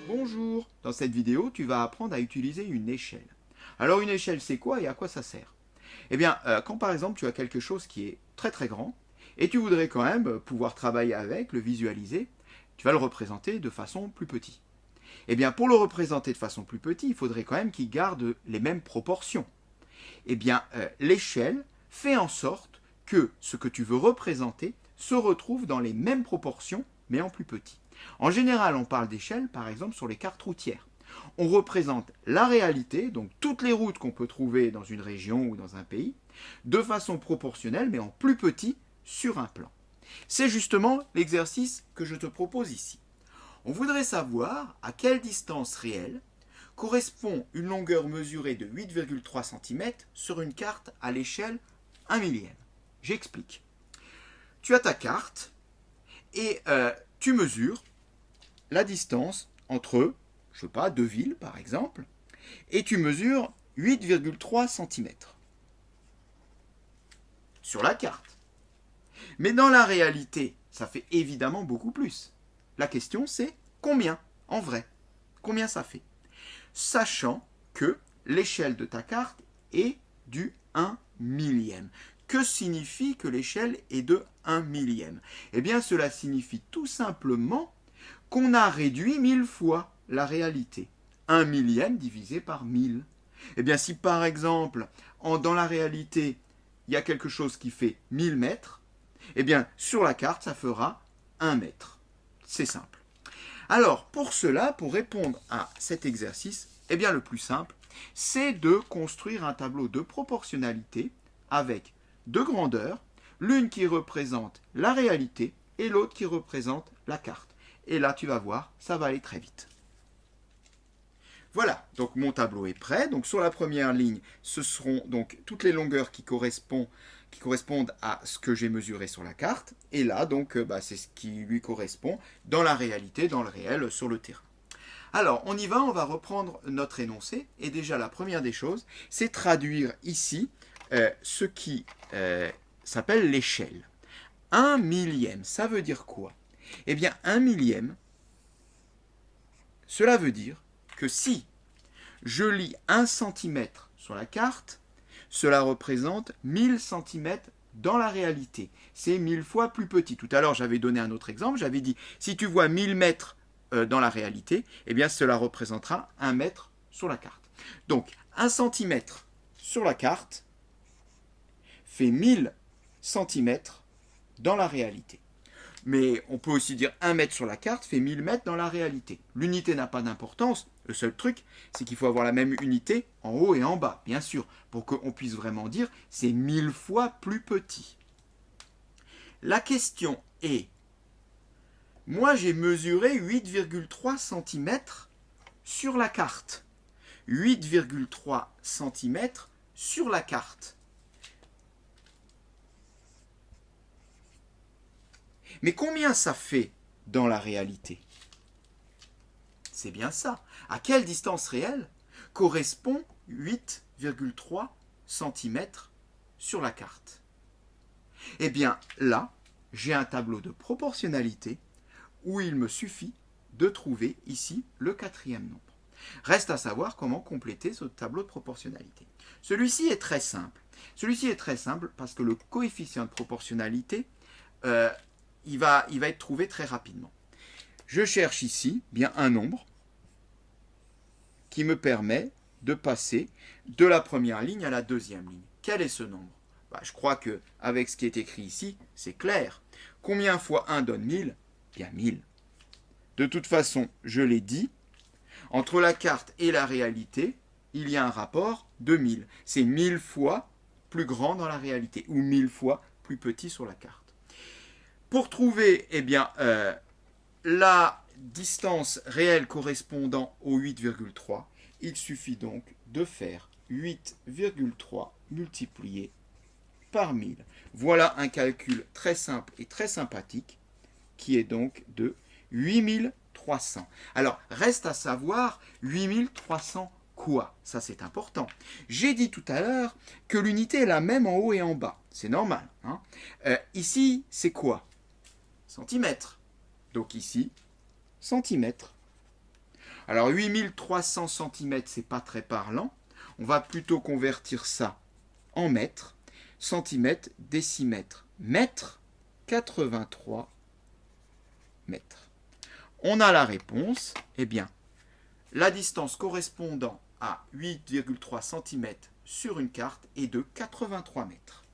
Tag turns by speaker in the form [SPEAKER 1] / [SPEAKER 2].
[SPEAKER 1] Bonjour, dans cette vidéo, tu vas apprendre à utiliser une échelle. Alors une échelle, c'est quoi et à quoi ça sert? Eh bien, quand par exemple tu as quelque chose qui est très très grand, et tu voudrais quand même pouvoir travailler avec, le visualiser, tu vas le représenter de façon plus petite. Eh bien, pour le représenter de façon plus petite, il faudrait quand même qu'il garde les mêmes proportions. Eh bien, l'échelle fait en sorte que ce que tu veux représenter se retrouve dans les mêmes proportions, mais en plus petit. En général, on parle d'échelle, par exemple, sur les cartes routières. On représente la réalité, donc toutes les routes qu'on peut trouver dans une région ou dans un pays, de façon proportionnelle, mais en plus petit, sur un plan. C'est justement l'exercice que je te propose ici. On voudrait savoir à quelle distance réelle correspond une longueur mesurée de 8,3 cm sur une carte à l'échelle 1 millième. J'explique. Tu as ta carte et tu mesures la distance entre, je sais pas, deux villes par exemple, et tu mesures 8,3 cm sur la carte. Mais dans la réalité, ça fait évidemment beaucoup plus. La question c'est combien en vrai? Combien ça fait? Sachant que l'échelle de ta carte est du 1 millième. Que signifie que l'échelle est de 1 millième? Eh bien, cela signifie tout simplement qu'on a réduit 1000 fois la réalité. 1 millième divisé par 1000. Eh bien, si par exemple, dans la réalité, il y a quelque chose qui fait 1000 mètres, eh bien, sur la carte, ça fera 1 mètre. C'est simple. Alors, pour cela, pour répondre à cet exercice, eh bien, le plus simple, c'est de construire un tableau de proportionnalité avec deux grandeurs, l'une qui représente la réalité et l'autre qui représente la carte. Et là, tu vas voir, ça va aller très vite. Voilà, donc mon tableau est prêt. Donc sur la première ligne, ce seront donc toutes les longueurs qui correspondent à ce que j'ai mesuré sur la carte. Et là, donc, c'est ce qui lui correspond dans la réalité, dans le réel, sur le terrain. Alors, on y va, on va reprendre notre énoncé. Et déjà, la première des choses, c'est traduire ici ce qui s'appelle l'échelle. 1 millième, ça veut dire quoi? Eh bien, 1 millième, cela veut dire que si je lis 1 cm sur la carte, cela représente 1000 cm dans la réalité. C'est 1000 fois plus petit. Tout à l'heure, j'avais donné un autre exemple. J'avais dit, si tu vois 1000 mètres dans la réalité, eh bien, cela représentera 1 mètre sur la carte. Donc, 1 cm sur la carte fait 1000 cm dans la réalité. Mais on peut aussi dire 1 mètre sur la carte fait 1000 mètres dans la réalité. L'unité n'a pas d'importance. Le seul truc, c'est qu'il faut avoir la même unité en haut et en bas, bien sûr, pour qu'on puisse vraiment dire c'est 1000 fois plus petit. La question est, moi j'ai mesuré 8,3 cm sur la carte. 8,3 cm sur la carte. Mais combien ça fait dans la réalité? C'est bien ça. À quelle distance réelle correspond 8,3 cm sur la carte? Eh bien là, j'ai un tableau de proportionnalité où il me suffit de trouver ici le quatrième nombre. Reste à savoir comment compléter ce tableau de proportionnalité. Celui-ci est très simple. Celui-ci est très simple parce que le coefficient de proportionnalité, il va être trouvé très rapidement. Je cherche ici bien un nombre qui me permet de passer de la première ligne à la deuxième ligne. Quel est ce nombre? Je crois qu'avec ce qui est écrit ici, c'est clair. Combien fois 1 donne 1000? Bien 1000. De toute façon, je l'ai dit, entre la carte et la réalité, il y a un rapport de 1000. C'est 1000 fois plus grand dans la réalité, ou 1000 fois plus petit sur la carte. Pour trouver la distance réelle correspondant au 8,3, il suffit donc de faire 8,3 multiplié par 1000. Voilà un calcul très simple et très sympathique qui est donc de 8300. Alors, reste à savoir 8300 quoi? Ça, c'est important. J'ai dit tout à l'heure que l'unité est la même en haut et en bas. C'est normal. Hein, ici, c'est quoi? Centimètres. Donc ici, centimètres. Alors 8300 cm, c'est pas très parlant. On va plutôt convertir ça en mètres. Centimètres, décimètres, mètres, 83 mètres. On a la réponse. Eh bien, la distance correspondant à 8,3 cm sur une carte est de 83 mètres.